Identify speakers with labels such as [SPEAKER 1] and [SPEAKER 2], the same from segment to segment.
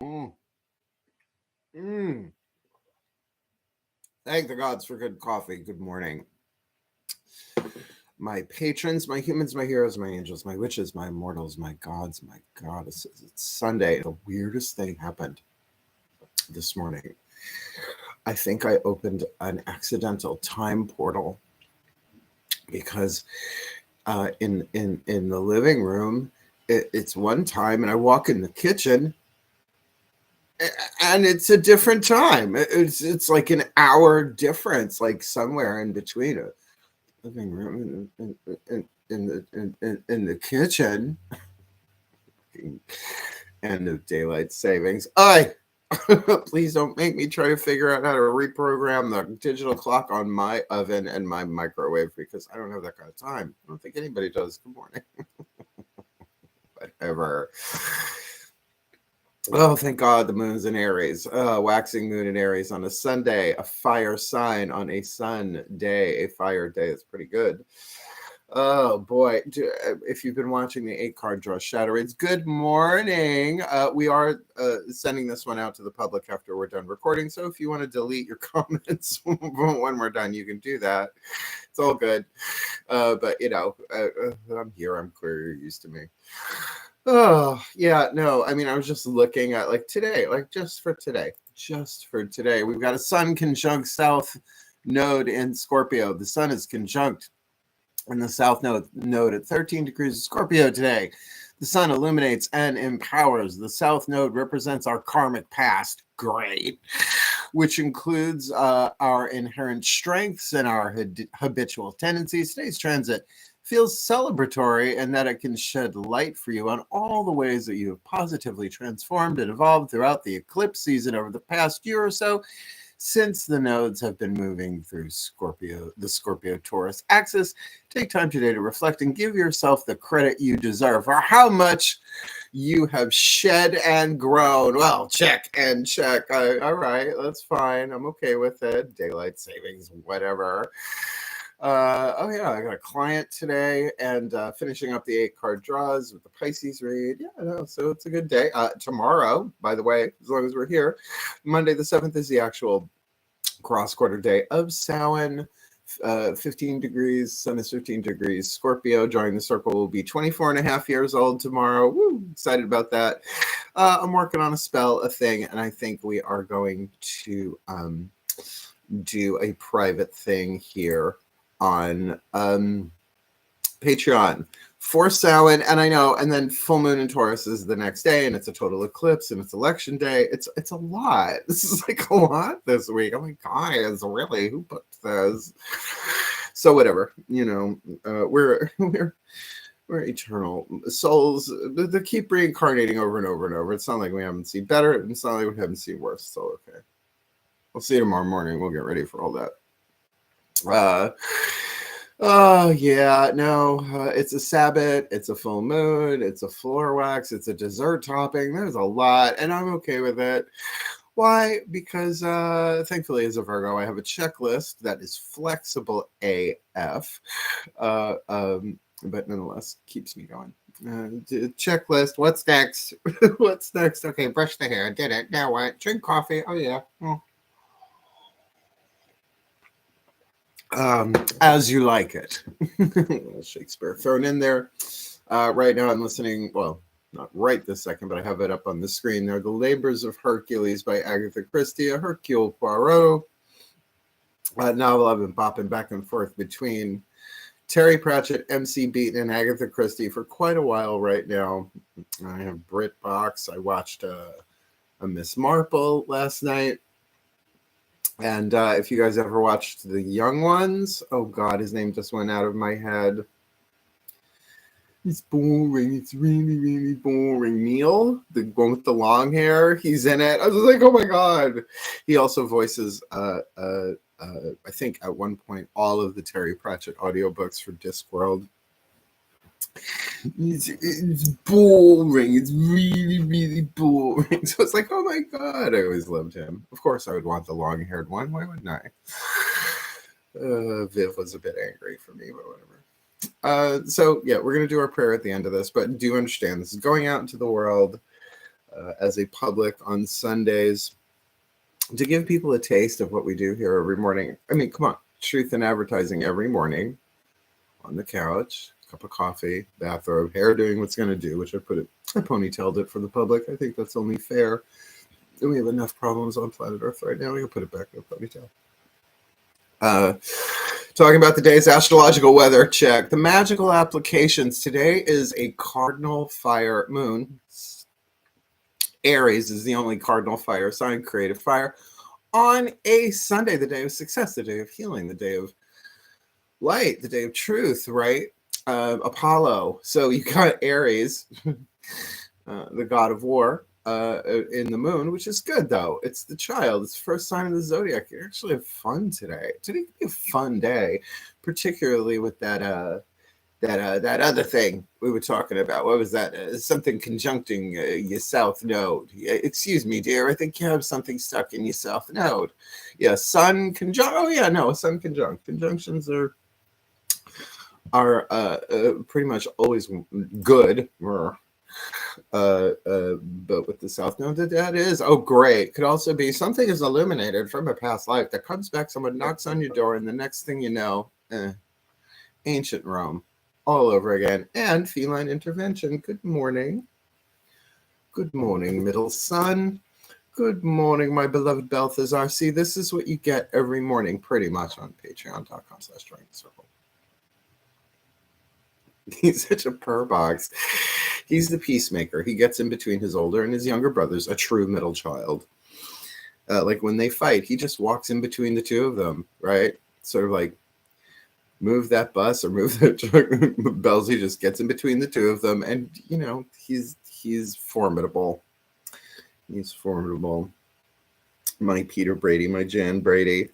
[SPEAKER 1] Mm. Mm. Thank the gods for good coffee. Good morning. My patrons, my humans, my heroes, my angels, my witches, my immortals, my gods, my goddesses. It's Sunday. The weirdest thing happened this morning. I think I opened an accidental time portal because in the living room, it's one time, and I walk in the kitchen, and it's a different time. It's like an hour difference, like somewhere in between a living room in the kitchen. End of daylight savings. Please don't make me try to figure out how to reprogram the digital clock on my oven and my microwave, because I don't have that kind of time. I don't think anybody does. Good morning. Whatever. Oh, thank God the moon's in Aries. Waxing moon in Aries on a Sunday, a fire sign on a sun day, a fire day. It's pretty good. Oh boy, if you've been watching the 8-card draw shadow reads, good morning. We are sending this one out to the public after we're done recording, so if you want to delete your comments when we're done, you can do that. It's all good. But you know, I'm here, I'm queer, you're used to me. Oh yeah, no, I mean, I was just looking at like today, like just for today, we've got a sun conjunct south node in Scorpio. The sun is conjunct in the south node at 13 degrees of Scorpio today. The sun illuminates and empowers. The south node represents our karmic past. Great. Which includes our inherent strengths and our habitual tendencies. Today's transit feels celebratory in that it can shed light for you on all the ways that you have positively transformed and evolved throughout the eclipse season over the past year or so, since the nodes have been moving through the Scorpio-Taurus axis. Take time today to reflect and give yourself the credit you deserve for how much you have shed and grown. Well, check and check. All right, that's fine. I'm okay with it. Daylight savings, whatever. Oh yeah, I got a client today, and finishing up the 8-card draws with the Pisces read. Yeah, no, so it's a good day. Tomorrow, by the way, as long as we're here, Monday the 7th is the actual cross-quarter day of Samhain. 15 degrees, sun is 15 degrees. Scorpio joining the circle will be 24 and a half years old tomorrow. Woo, excited about that. I'm working on a thing, and I think we are going to do a private thing here on Patreon for Samhain, and I know, and then full moon in Taurus is the next day, and it's a total eclipse, and it's election day. It's a lot. This is like a lot this week. I'm like, guys, really, who booked this? So whatever, you know, we're eternal souls that keep reincarnating over and over and over. It's not like we haven't seen better, and it's not like we haven't seen worse. So okay, we'll see you tomorrow morning. We'll get ready for all that. Oh yeah, no, it's a Sabbath, it's a full moon, it's a floor wax, it's a dessert topping. There's a lot, and I'm okay with it. Why? Because thankfully, as a Virgo, I have a checklist that is flexible AF, but nonetheless keeps me going. Checklist. What's next? What's next? Okay, brush the hair. Did it. Now what? Drink coffee. Oh yeah. As you like it. Shakespeare thrown in there. Right now I'm listening, well, not right this second, but I have it up on the screen there. The Labors of Hercules by Agatha Christie, a Hercule Poirot novel. I've been bopping back and forth between Terry Pratchett, MC Beaton, and Agatha Christie for quite a while right now. I have BritBox. I watched a Miss Marple last night. And if you guys ever watched The Young Ones, oh God, his name just went out of my head. It's boring. It's really, really boring. Neil, the one with the long hair, he's in it. I was like, oh my God. He also voices, I think at one point, all of the Terry Pratchett audiobooks for Discworld. It's boring. It's really, really boring. So it's like, oh my God, I always loved him. Of course, I would want the long-haired one. Why wouldn't I? Viv was a bit angry for me, but whatever. So yeah, we're gonna do our prayer at the end of this, but do understand this is going out into the world. as a public on Sundays to give people a taste of what we do here every morning. I mean, come on, truth in advertising every morning on the couch, cup of coffee, bathrobe, hair doing what's going to do, which I ponytailed it for the public. I think that's only fair. We have enough problems on planet Earth right now. We can put it back in a ponytail. Talking about the day's astrological weather check. The magical applications. Today is a cardinal fire moon. Aries is the only cardinal fire sign, creative fire. On a Sunday, the day of success, the day of healing, the day of light, the day of truth, right? Apollo. So you got Aries, the god of war, in the moon, which is good though. It's the child. It's the first sign of the zodiac. You actually have fun today. Today could be a fun day, particularly with that other thing we were talking about. What was that? Something conjuncting your south node. Excuse me, dear. I think you have something stuck in your south node. Yeah, sun conjunct. Oh yeah, no, sun conjunct. Conjunctions are pretty much always good. But with the south node, that is, oh great, could also be something is illuminated from a past life that comes back. Someone knocks on your door, and the next thing you know, ancient Rome all over again. And feline intervention. Good morning, middle sun. Good morning, my beloved Balthazar. See, this is what you get every morning pretty much on patreon.com/joining-the-circle. He's such a purr box. He's the peacemaker. He gets in between his older and his younger brothers, a true middle child. Like when they fight, he just walks in between the two of them, right? Sort of like move that bus or move that truck. Belzy just gets in between the two of them, and you know, he's formidable. He's formidable. My Peter Brady, my Jan Brady.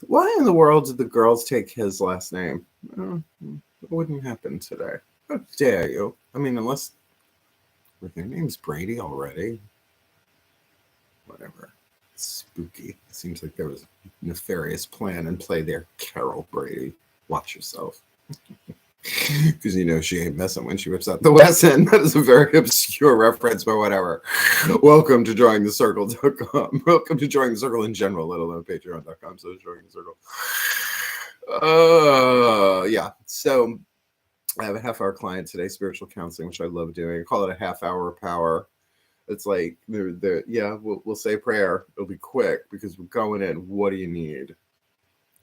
[SPEAKER 1] Why in the world did the girls take his last name? It wouldn't happen today. How dare you? I mean, unless their name's Brady already. Whatever. It's spooky. It seems like there was a nefarious plan in play there. Carol Brady. Watch yourself. Because you know she ain't messing when she whips out the West End. That is a very obscure reference, but whatever. Welcome to joiningthecircle.com. Welcome to Joining the Circle in general, let alone patreon.com. So Joining the Circle. Yeah. So I have a half-hour client today, spiritual counseling, which I love doing. I call it a half-hour power. It's like, yeah, we'll say prayer. It'll be quick because we're going in. What do you need?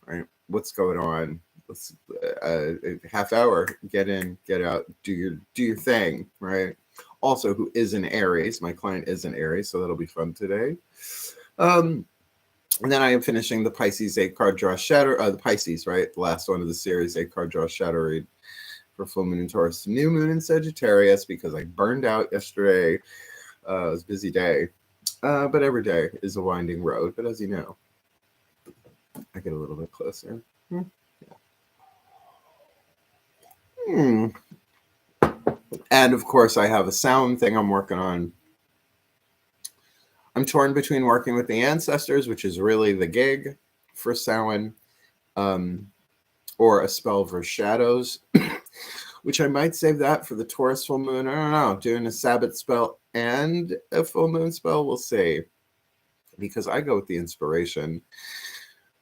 [SPEAKER 1] Right? What's going on? Let's half hour. Get in, get out. Do your thing. Right? Also, who is an Aries? My client is an Aries, so that'll be fun today. And then I am finishing the Pisces 8-card draw shadow. The Pisces, right? The last one of the series, 8-card draw shadow read for full moon in Taurus, new moon in Sagittarius, because I burned out yesterday. It was a busy day. But every day is a winding road. But as you know, I get a little bit closer. And of course, I have a sound thing I'm working on. I'm torn between working with the ancestors, which is really the gig for Samhain, or a spell for shadows, which I might save that for the Taurus full moon. I don't know. Doing a Sabbath spell and a full moon spell, we'll see. Because I go with the inspiration.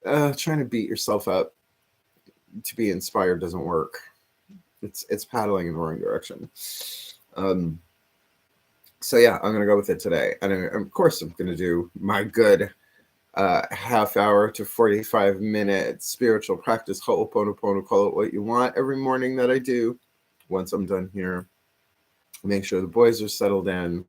[SPEAKER 1] Trying to beat yourself up to be inspired doesn't work. It's paddling in the wrong direction. So yeah, I'm gonna go with it today, and of course I'm gonna do my good half hour to 45 minute spiritual practice. Ho'oponopono, call it what you want, every morning that I do. Once I'm done here, make sure the boys are settled in.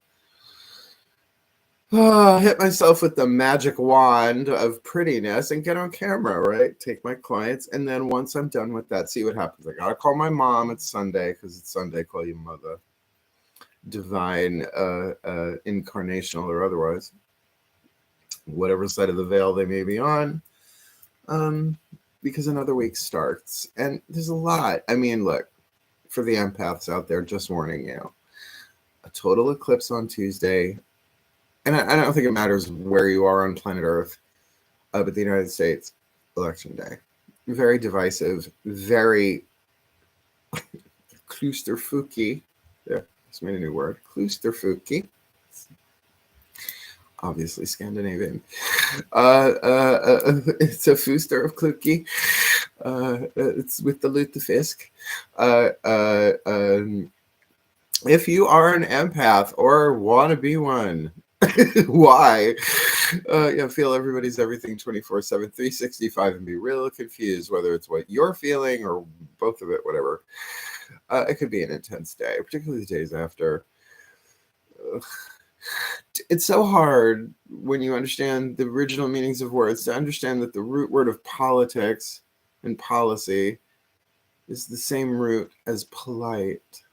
[SPEAKER 1] Hit myself with the magic wand of prettiness and get on camera, right? Take my clients, and then once I'm done with that, see what happens. I gotta call my mom. It's Sunday because it's Sunday. Call your mother, divine, incarnational or otherwise, whatever side of the veil they may be on, because another week starts, and there's a lot. I mean, look, for the empaths out there, just warning you, a total eclipse on Tuesday. And I don't think it matters where you are on planet Earth, but the United States, election day. Very divisive, very clusterfucky. Yeah, just made a new word. Clusterfucky. obviously Scandinavian. It's a Fuster of Kluki. It's with the lutefisk. If you are an empath or want to be one, why? Feel everybody's everything 24/7, 365, and be real confused, whether it's what you're feeling or both of it, whatever. It could be an intense day, particularly the days after. It's so hard when you understand the original meanings of words to understand that the root word of politics and policy is the same root as polite.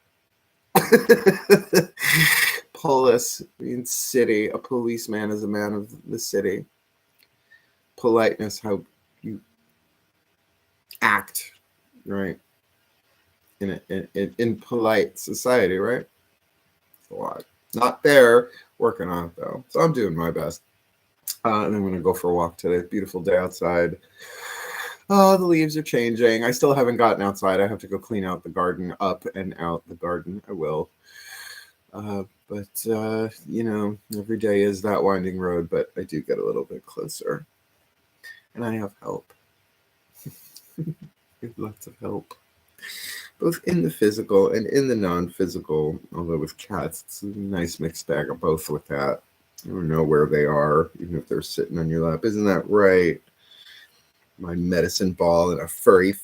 [SPEAKER 1] Polis means city. A policeman is a man of the city. Politeness, how you act, right? In polite society, right? It's a lot. Not there. Working on it though. So I'm doing my best. And I'm going to go for a walk today. Beautiful day outside. Oh, the leaves are changing. I still haven't gotten outside. I have to go clean out the garden, up and out the garden. I will. But every day is that winding road, but I do get a little bit closer. And I have help. Lots of help. Both in the physical and in the non-physical, although with cats, it's a nice mixed bag of both with that. You don't know where they are, even if they're sitting on your lap. Isn't that right? My medicine ball and a furry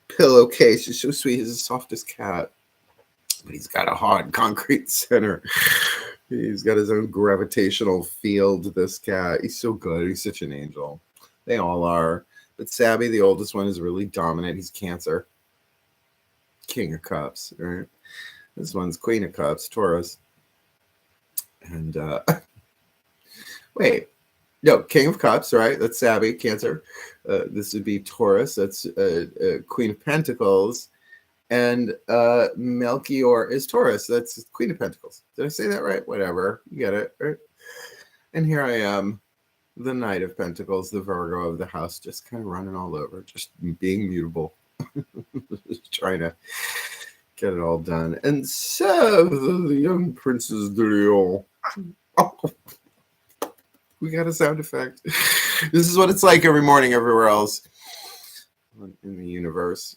[SPEAKER 1] pillowcase. He's so sweet. He's the softest cat. But he's got a hard concrete center. He's got his own gravitational field, this cat. He's so good. He's such an angel. They all are. But Sabby, the oldest one, is really dominant. He's Cancer. King of Cups, right? This one's Queen of Cups, Taurus. And wait, no, King of Cups, right? That's Sabby, Cancer. This would be Taurus. That's Queen of Pentacles. And Melchior is Taurus. That's Queen of Pentacles. Did I say that right? Whatever. You get it, right? And here I am, the Knight of Pentacles, the Virgo of the house, just kind of running all over, just being mutable. Just trying to get it all done. And so the young Princess Duriel. Oh, we got a sound effect. This is what it's like every morning everywhere else in the universe.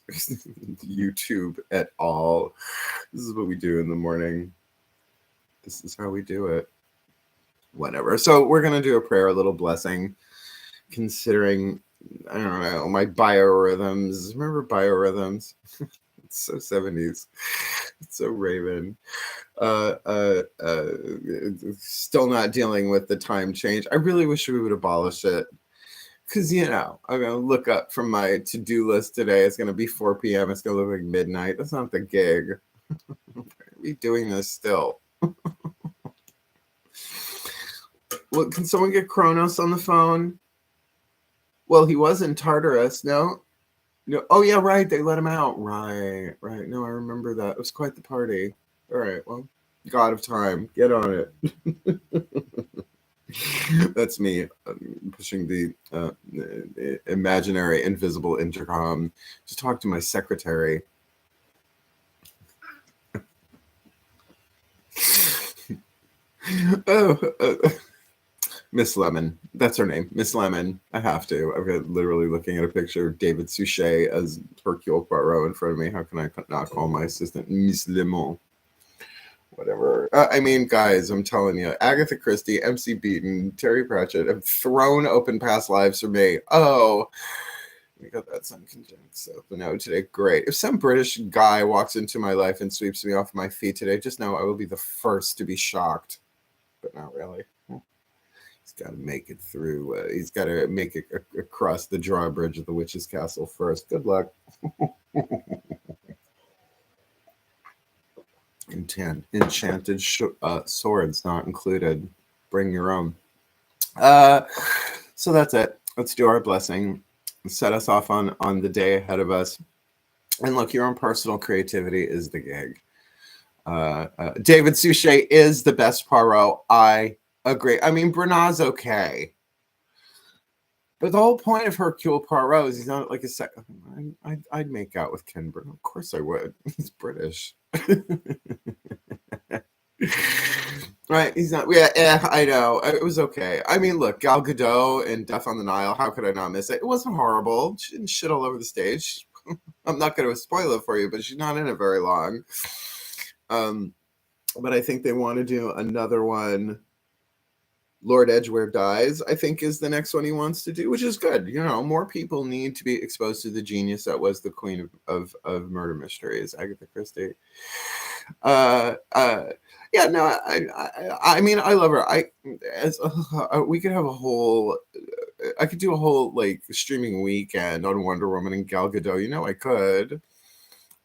[SPEAKER 1] YouTube et al. This is what we do in the morning. This is how we do it. Whatever. So we're going to do a prayer, a little blessing, considering, I don't know, my biorhythms. Remember biorhythms? It's so 70s. It's so Raven. Still not dealing with the time change. I really wish we would abolish it. Because, I'm going to look up from my to-do list today. It's going to be 4 p.m. It's going to look like midnight. That's not the gig. Why are we doing this still? Well, can someone get Kronos on the phone? Well, he was in Tartarus, no? Oh, yeah, right. They let him out. Right. No, I remember that. It was quite the party. All right, well, God of time, get on it. That's me pushing the imaginary, invisible intercom to talk to my secretary. Miss Lemon. That's her name. Miss Lemon. I have to. I've got literally looking at a picture of David Suchet as Hercule Poirot in front of me. How can I not call my assistant Miss Lemon? Whatever. Guys, I'm telling you, Agatha Christie, MC Beaton, Terry Pratchett have thrown open past lives for me. Oh, we got that sun conjunct. So, no, today, great. If some British guy walks into my life and sweeps me off my feet today, just know I will be the first to be shocked. But not really. He's got to make it through. He's got to make it across the drawbridge of the witch's castle first. Good luck. Enchanted swords not included. Bring your own. So that's it. Let's do our blessing. Set us off on the day ahead of us. And look, your own personal creativity is the gig. David Suchet is the best Poirot. I agree. Brunat's okay. But the whole point of Hercule Poirot is he's not like a second. I'd make out with Ken Burnett. Of course I would. He's British. Right? He's not. Yeah, I know. It was okay. I mean, look, Gal Gadot in Death on the Nile. How could I not miss it? It wasn't horrible. She didn't shit all over the stage. I'm not going to spoil it for you, but she's not in it very long. But I think they want to do another one. Lord Edgware Dies, I think, is the next one he wants to do, which is good. You know, more people need to be exposed to the genius that was the queen of murder mysteries, Agatha Christie. Yeah, no, I mean, I love her. We could have a whole, I could do a whole like streaming weekend on Wonder Woman and Gal Gadot. You know, I could.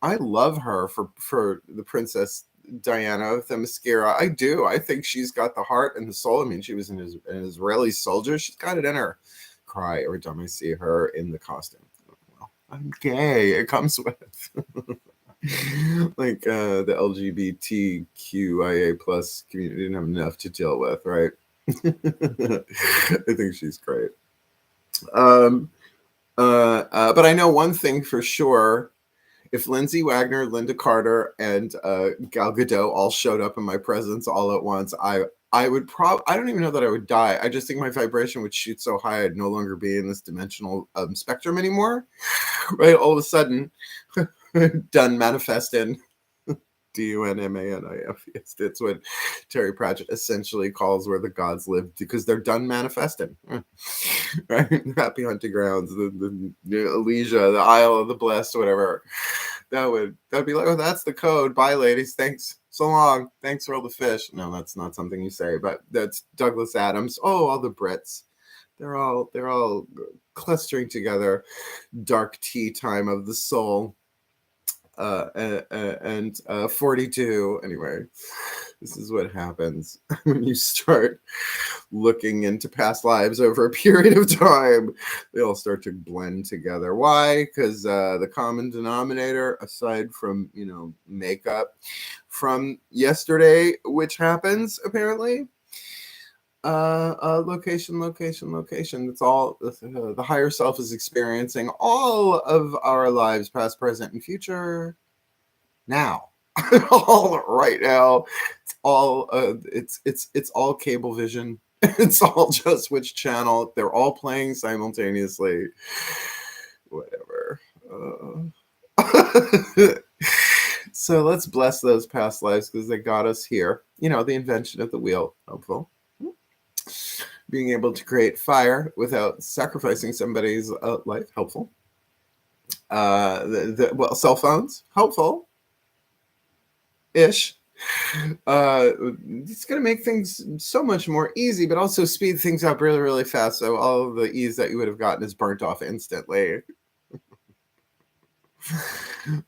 [SPEAKER 1] I love her for the Princess Diana Themyscira. I do. I think she's got the heart and the soul. I mean, she was an Israeli soldier. She's got it in her. Cry every time I see her in the costume. Well, I'm gay. It comes with like the LGBTQIA plus community didn't have enough to deal with, right? I think she's great. But I know one thing for sure. If Lindsay Wagner, Linda Carter, and Gal Gadot all showed up in my presence all at once, I would I don't even know that I would die. I just think my vibration would shoot so high I'd no longer be in this dimensional spectrum anymore. Right? All of a sudden, done manifesting. DUNMANIF. Yes, that's what Terry Pratchett essentially calls where the gods live, because they're done manifesting. Right? Happy hunting grounds, the Elysia, the Isle of the Blessed, whatever. That'd be like, oh, that's the code. Bye, ladies. Thanks. So long. Thanks for all the fish. No, that's not something you say, but that's Douglas Adams. Oh, all the Brits. They're all clustering together. Dark tea time of the soul. And 42. Anyway, this is what happens when you start looking into past lives over a period of time. They all start to blend together. Why? Because the common denominator, aside from makeup from yesterday, which happens apparently. Location. It's all the higher self is experiencing all of our lives, past, present, and future. Now, all right now, it's all it's all cable vision. It's all just which channel. They're all playing simultaneously. Whatever. So let's bless those past lives because they got us here. The invention of the wheel, helpful. Being able to create fire without sacrificing somebody's life, helpful. Cell phones, helpful. Ish. It's going to make things so much more easy, but also speed things up really, really fast. So all of the ease that you would have gotten is burnt off instantly.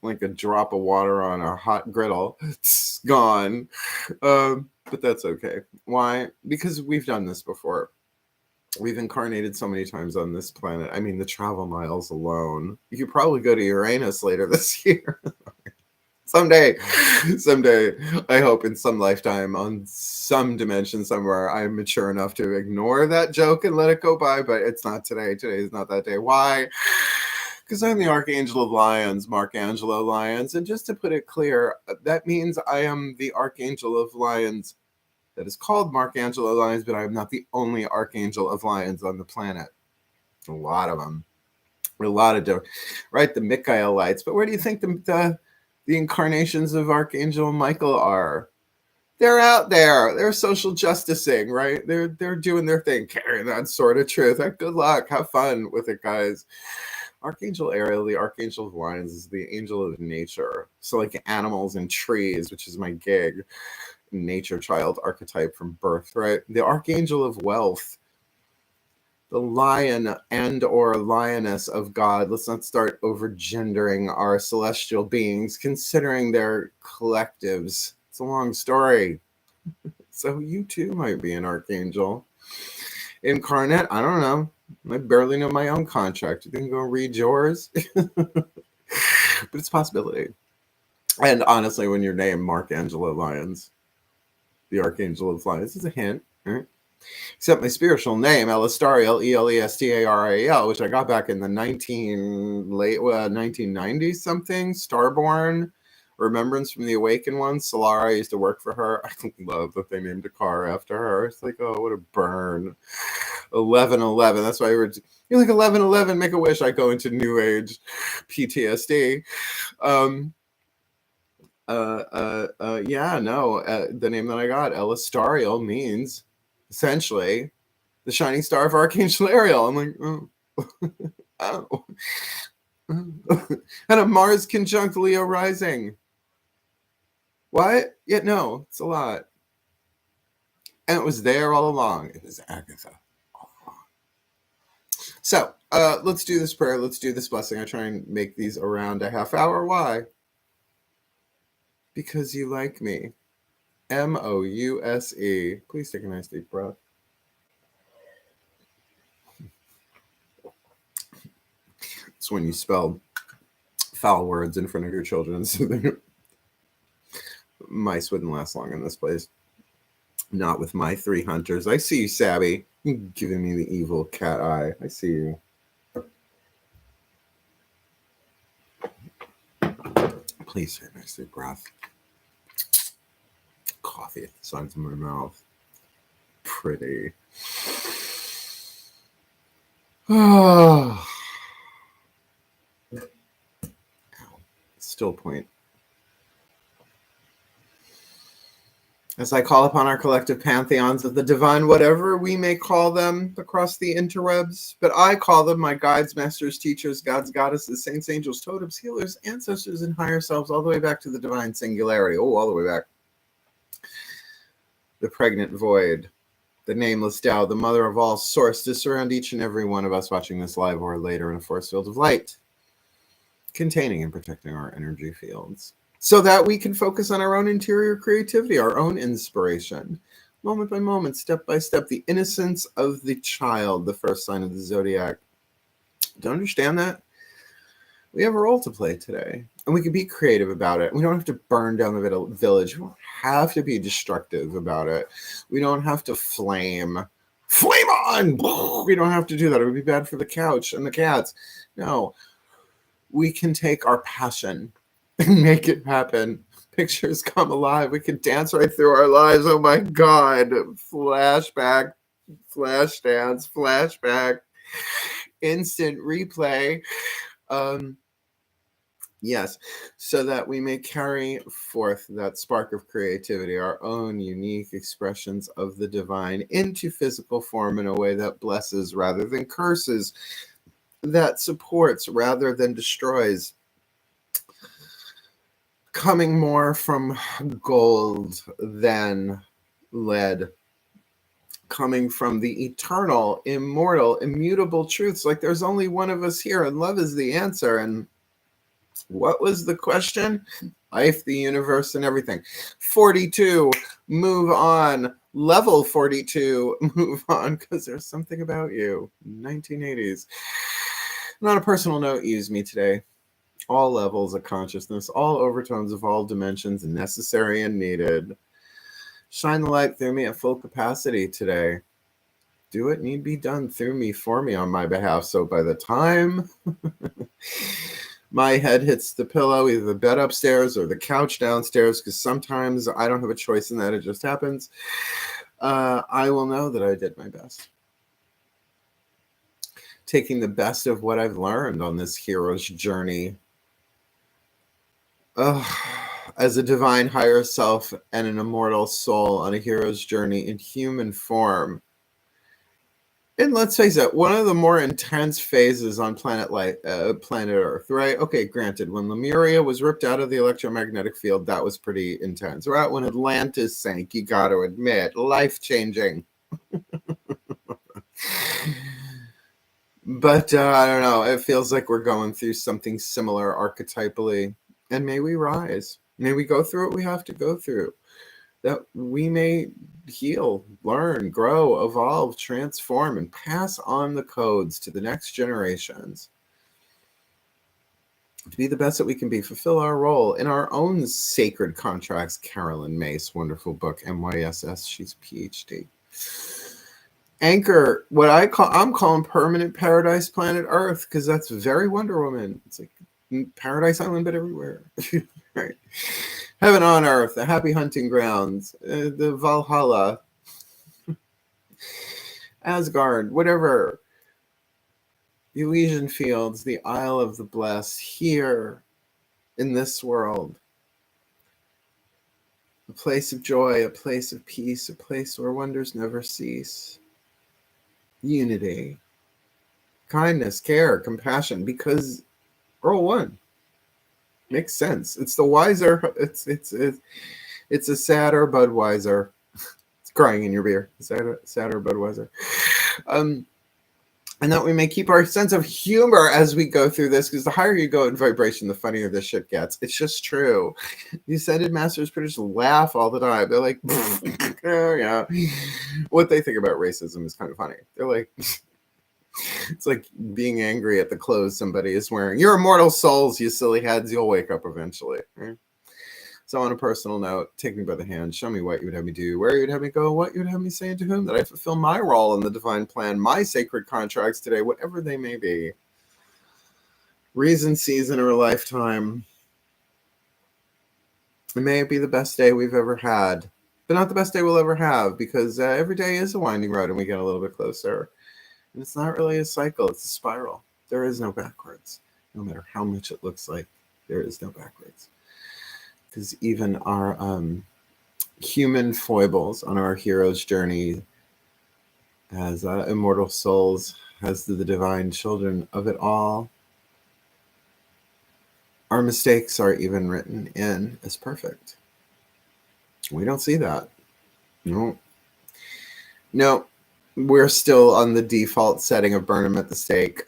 [SPEAKER 1] Like a drop of water on a hot griddle. It's gone. But that's okay. Why? Because we've done this before. We've incarnated so many times on this planet. I mean, the travel miles alone. You could probably go to Uranus later this year. Someday, I hope in some lifetime, on some dimension somewhere, I'm mature enough to ignore that joke and let it go by, but it's not today. Today is not that day. Why? Because I'm the Archangel of Lyons, Mark Angelo Lyons, and just to put it clear, that means I am the Archangel of Lyons that is called Mark Angelo Lyons, but I am not the only Archangel of Lyons on the planet. A lot of them. A lot of different, right? The Michaelites. But where do you think the incarnations of Archangel Michael are? They're out there. They're social justicing, right? They're doing their thing, carrying that sword of truth. Good luck. Have fun with it, guys. Archangel Ariel, the Archangel of Lions, is the angel of nature. So like animals and trees, which is my gig. Nature child archetype from birth, right? The Archangel of Wealth. The lion and or lioness of God. Let's not start over-gendering our celestial beings, considering they're collectives. It's a long story. So you too might be an archangel. Incarnate, I don't know. I barely know my own contract. You can go read yours. But it's a possibility. And honestly, when you're named Mark Angelo Lyons, the Archangel of Lyons, is a hint, right? Except my spiritual name, Elestariel, Elestariel, which I got back in the 1990s something, Starborn, Remembrance from the Awakened one. Solara, I used to work for her. I love that they named a car after her. It's like, oh, what a burn. 1111. That's why you're like 1111. Make a wish. I go into New Age PTSD. Yeah, no. The name that I got, Elistariel, means essentially the shining star of Archangel Ariel. I'm like, oh. Oh. And a Mars conjunct Leo rising. What? Yeah, no, it's a lot. And it was there all along. It was Agatha all along. So let's do this prayer. Let's do this blessing. I try and make these around a half hour. Why? Because you like me. M-O-U-S-E. Please take a nice deep breath. It's when you spell foul words in front of your children. So mice wouldn't last long in this place. Not with my 3 hunters. I see you, Sabby. You're giving me the evil cat eye. I see you. Please take a nice deep breath. Coffee at the sides of my mouth. Pretty. Oh. Still point. As I call upon our collective pantheons of the divine, whatever we may call them across the interwebs, but I call them my guides, masters, teachers, gods, goddesses, saints, angels, totems, healers, ancestors, and higher selves, all the way back to the divine singularity. Oh, all the way back. The pregnant void, the nameless Tao, the mother of all source, to surround each and every one of us watching this live or later in a force field of light, containing and protecting our energy fields, so that we can focus on our own interior creativity, our own inspiration, moment by moment, step by step, the innocence of the child, the first sign of the zodiac. Do you understand that? We have a role to play today, and we can be creative about it. We don't have to burn down the village. We don't have to be destructive about it. We don't have to flame on. We don't have to do that. It would be bad for the couch and the cats. No, we can take our passion and make it happen. Pictures come alive. We can dance right through our lives. Oh my God. Flashback, flash dance, flashback, instant replay. Yes, so that we may carry forth that spark of creativity, our own unique expressions of the divine into physical form in a way that blesses rather than curses, that supports rather than destroys, coming more from gold than lead, coming from the eternal, immortal, immutable truths. Like there's only one of us here, and love is the answer. And what was the question? Life, the universe, and everything. 42, move on. Level 42, move on, because there's something about you. 1980s. And on a personal note, use me today. All levels of consciousness, all overtones of all dimensions, necessary and needed. Shine the light through me at full capacity today. Do what need be done through me, for me, on my behalf. So by the time my head hits the pillow, either the bed upstairs or the couch downstairs, because sometimes I don't have a choice in that, it just happens, I will know that I did my best. Taking the best of what I've learned on this hero's journey. As a divine higher self and an immortal soul on a hero's journey in human form. And let's face it, one of the more intense phases on planet Earth, right? Okay, granted, when Lemuria was ripped out of the electromagnetic field, that was pretty intense, right? When Atlantis sank, you got to admit, life-changing. But I don't know, it feels like we're going through something similar archetypally. And may we rise. May we go through what we have to go through. That we may heal, learn, grow, evolve, transform, and pass on the codes to the next generations. To be the best that we can be, fulfill our role in our own sacred contracts. Carolyn Mace, wonderful book, MYSS, she's a PhD. Anchor, what I'm calling permanent paradise planet Earth, because that's very Wonder Woman. It's like Paradise Island, but everywhere. Right. Heaven on earth, the happy hunting grounds, the Valhalla, Asgard, whatever. The Elysian fields, the Isle of the Blessed, here in this world. A place of joy, a place of peace, a place where wonders never cease. Unity, kindness, care, compassion, because we're all one. Makes sense. It's the wiser. It's a sadder Budweiser. It's crying in your beer. Sadder Budweiser. And that we may keep our sense of humor as we go through this, because the higher you go in vibration, the funnier this shit gets. It's just true. The Ascended Masters pretty much laugh all the time. They're like, oh yeah. What they think about racism is kind of funny. They're like, it's like being angry at the clothes somebody is wearing. You're immortal souls, you silly heads. You'll wake up eventually. Right? So on a personal note, take me by the hand, show me what you would have me do, where you would have me go, what you would have me say, and to whom, that I fulfill my role in the divine plan, my sacred contracts today, whatever they may be. Reason, season, or lifetime. It may be the best day we've ever had, but not the best day we'll ever have, because every day is a winding road and we get a little bit closer. And it's not really a cycle, it's a spiral. There is no backwards. No matter how much it looks like, there is no backwards. Because even our human foibles on our hero's journey as immortal souls, as the divine children of it all, our mistakes are even written in as perfect. We don't see that. No, we're still on the default setting of burn them at the stake,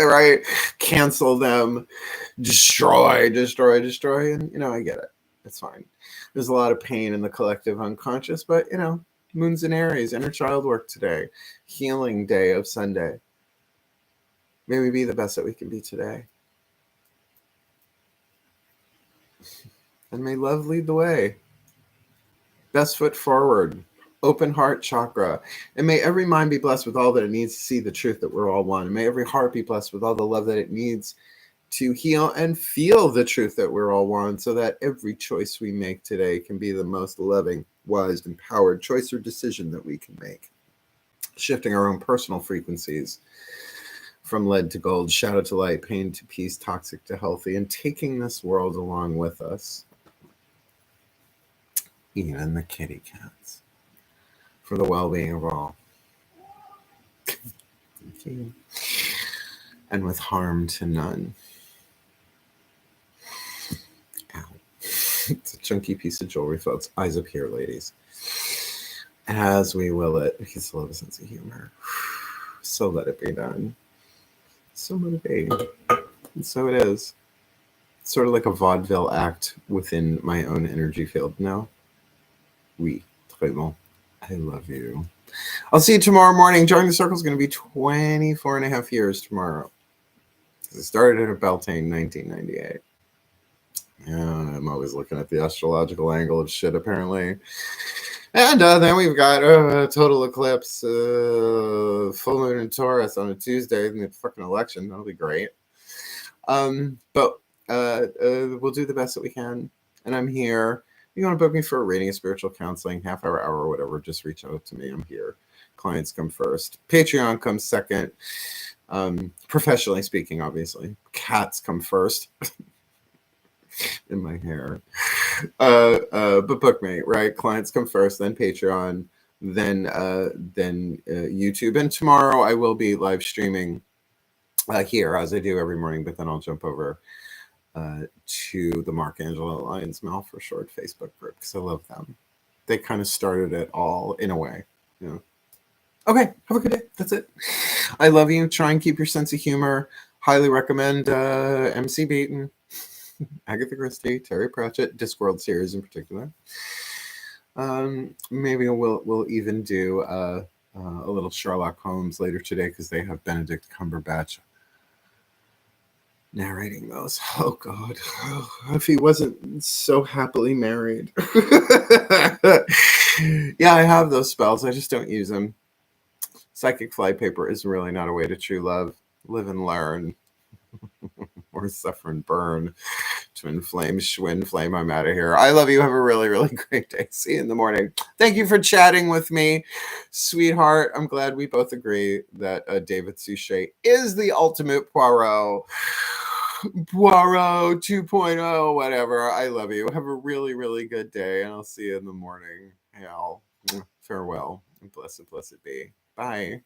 [SPEAKER 1] right? Cancel them, destroy. And, I get it. It's fine. There's a lot of pain in the collective unconscious, but, Moon's in Aries, inner child work today, healing day of Sunday. May we be the best that we can be today. And may love lead the way. Best foot forward. Open heart chakra. And may every mind be blessed with all that it needs to see the truth that we're all one. And may every heart be blessed with all the love that it needs to heal and feel the truth that we're all one, so that every choice we make today can be the most loving, wise, empowered choice or decision that we can make. Shifting our own personal frequencies from lead to gold, shadow to light, pain to peace, toxic to healthy, and taking this world along with us. Even the kitty cats. For the well-being of all. And with harm to none. Ow. It's a chunky piece of jewelry, folks. Eyes up here, ladies. As we will it, because I love a sense of humor. So let it be done. So let it be. And so it is. It's sort of like a vaudeville act within my own energy field. No? Oui. Très bon. I love you. I'll see you tomorrow morning. Joining the Circle is going to be 24 and a half years tomorrow. I started at Beltane 1998. I'm always looking at the astrological angle of shit, apparently. And then we've got a total eclipse, full moon in Taurus on a Tuesday in the fucking election. That'll be great. But we'll do the best that we can. And I'm here. If you want to book me for a reading, a spiritual counseling, half hour, or whatever, just reach out to me. I'm here. Clients come first. Patreon comes second. Professionally speaking, obviously. Cats come first. In my hair. But book me, right? Clients come first, then Patreon, then YouTube. And tomorrow I will be live streaming here, as I do every morning, but then I'll jump over to the Angelo Lyons Mouth for Short Facebook group, because I love them. They kind of started it all in a way. Okay, have a good day. That's it. I love you. Try and keep your sense of humor. Highly recommend MC Beaton, Agatha Christie, Terry Pratchett, Discworld series in particular. Maybe we'll even do a little Sherlock Holmes later today, because they have Benedict Cumberbatch narrating those. Oh God, if he wasn't so happily married. Yeah, I have those spells. I just don't use them. Psychic flypaper is really not a way to true love. Live and learn. Or suffer and burn. Twin flame, schwinn flame. I'm out of here. I love you. Have a really, really great day. See you in the morning. Thank you for chatting with me, sweetheart. I'm glad we both agree that David Suchet is the ultimate Poirot. Poirot 2.0, whatever. I love you. Have a really, really good day, and I'll see you in the morning. Farewell. Blessed be. Bye.